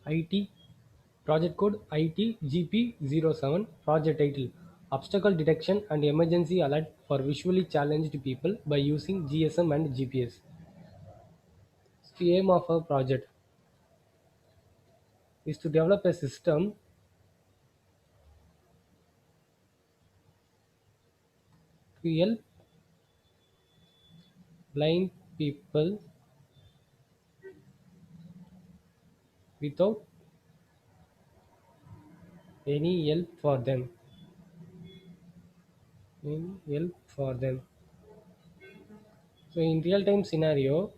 IT project code ITGP07 project title obstacle detection and emergency alert for visually challenged people by using GSM and GPS. The aim of our project is to develop a system to help blind people without any help for them. Any help for them. So in real time scenario,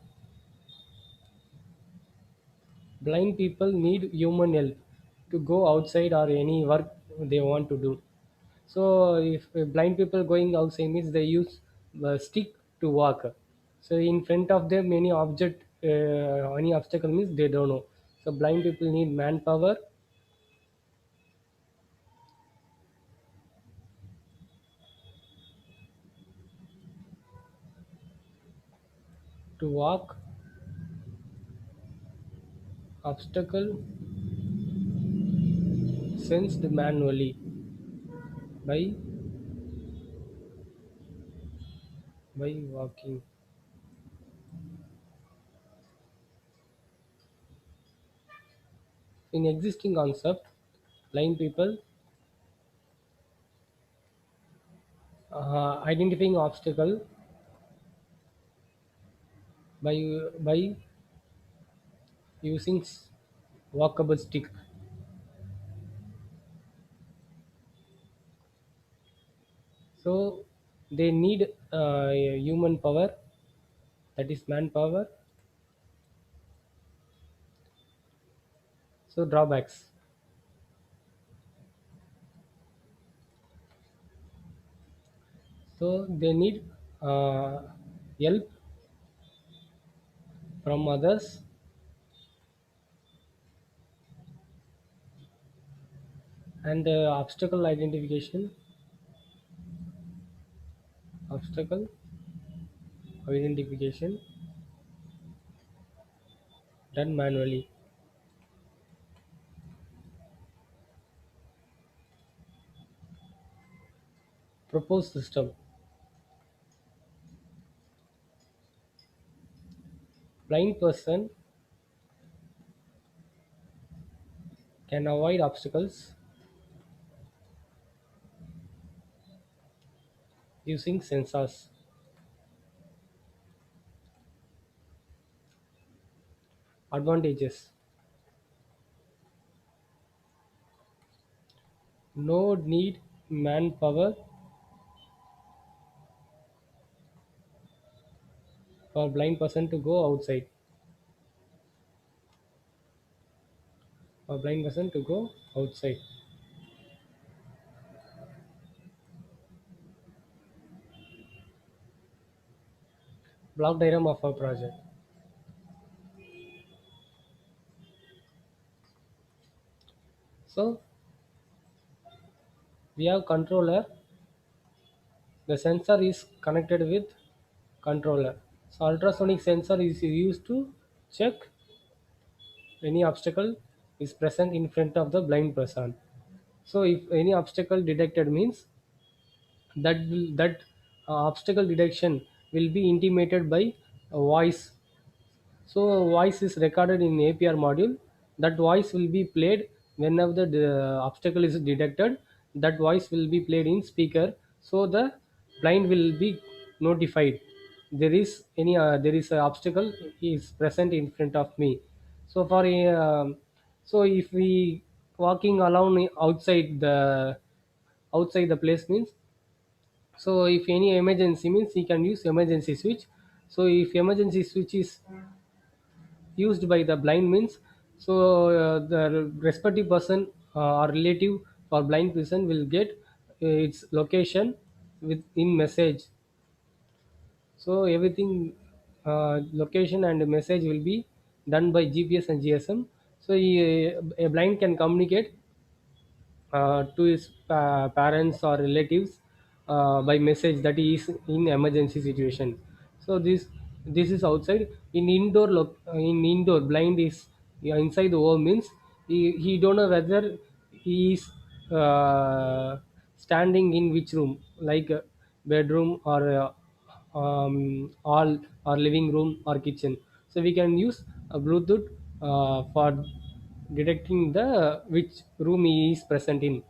blind people need human help to go outside or any work they want to do. So if blind people going outside means they use stick to walk. So in front of them any object, any obstacle means they don't know. So blind people need manpower to walk obstacle sensed manually by walking. In existing concept, blind people identifying obstacle by using walkable stick. So they need human power, that is manpower. So drawbacks. So they need uh, help from others and obstacle identification done manually. Proposed system: blind person can avoid obstacles using sensors. Advantages: no need manpower for blind person to go outside, for blind person to go outside. Block diagram of our project. So we have controller. The sensor is connected with controller. So ultrasonic sensor is used to check any obstacle is present in front of the blind person. So if any obstacle detected means that obstacle detection will be intimated by a voice. So voice is recorded in APR module. That voice will be played whenever the obstacle is detected. That voice will be played in speaker. So the blind will be notified. There is a obstacle is present in front of me. So for a so if we walking alone outside the place means, so if any emergency means he can use emergency switch. So if emergency switch is used by the blind means, so the respective person or relative for blind person will get its location with in message. So everything, location and message will be done by GPS and GSM. So a blind can communicate to his parents or relatives by message that he is in emergency situation. So this is outside. In indoor blind is, yeah, inside the home means He don't know whether he is standing in which room, like bedroom or all, or living room or kitchen. So we can use a Bluetooth for detecting the which room he is present in.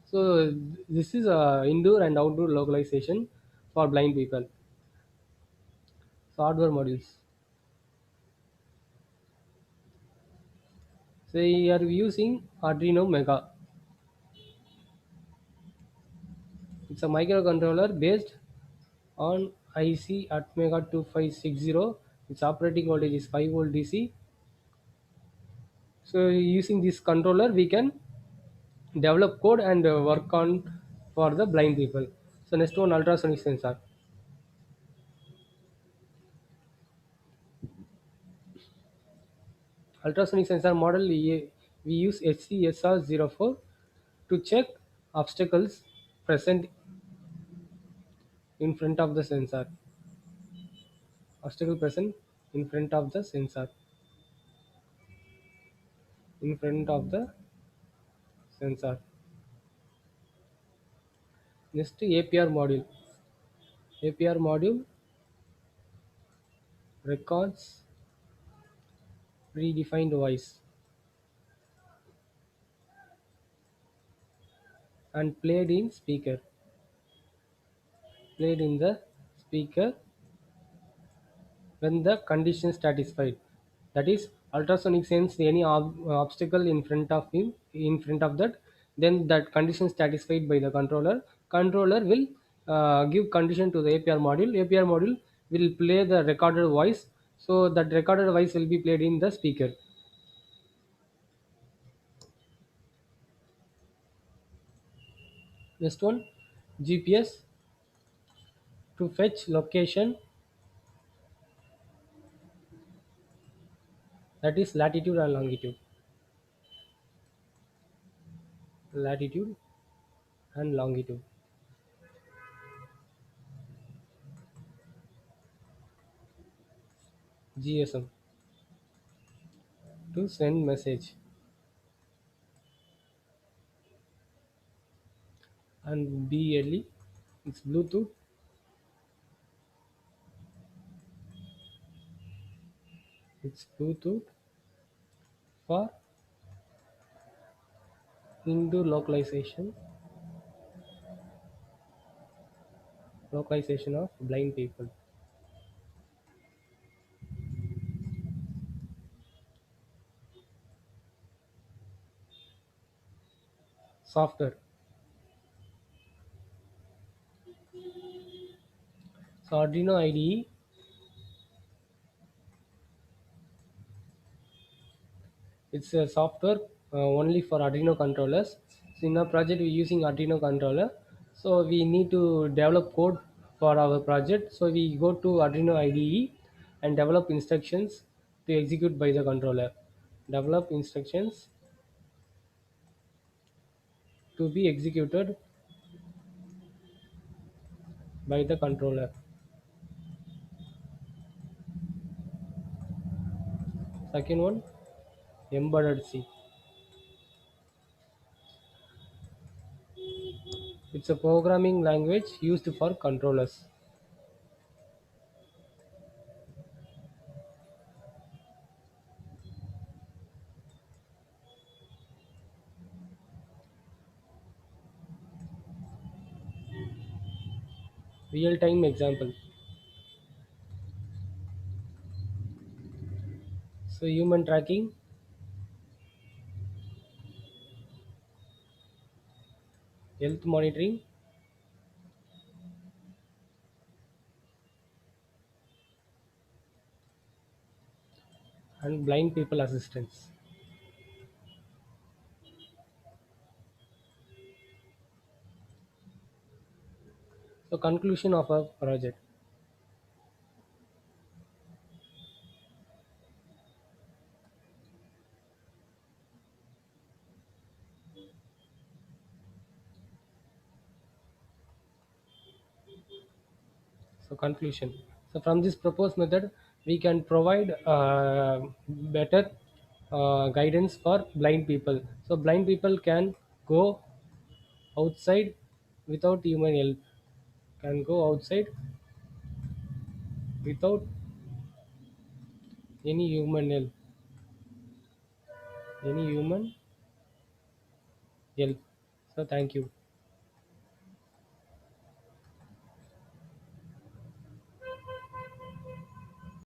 So this is indoor and outdoor localization for blind people. So hardware modules. So we are using Arduino Mega. It's a microcontroller based on IC Atmega 2560. Its operating voltage is 5 volt DC. So using this controller, we can develop code and work on for the blind people. So next one, ultrasonic sensor. Ultrasonic sensor model, we use HCSR04 to check obstacles present in front of the sensor. Obstacle present in front of the sensor. In front of the sensor. Next, APR module. APR module records predefined voice and played in the speaker when the condition satisfied. That is, ultrasonic sense any obstacle in front of him, in front of that, then that condition satisfied by the controller. Controller will give condition to the APR module. APR module will play the recorded voice. So that recorded voice will be played in the speaker. Next one, GPS to fetch location, that is latitude and longitude. Latitude and longitude. GSM to send message, and BLE, it's Bluetooth. It's Bluetooth for indoor localization of blind people. Software. So Arduino IDE, it's a software only for Arduino controllers. So in our project we're using Arduino controller. So we need to develop code for our project. So we go to Arduino IDE and develop instructions to execute by the controller. Develop instructions to be executed by the controller. Second one, embedded C. It's a programming language used for controllers. Real time example. So human tracking, health monitoring, and blind people assistance. So conclusion of a project. So conclusion. So from this proposed method, we can provide better guidance for blind people. So blind people can go outside without human help. Can go outside without any human help. Any human help. So thank you.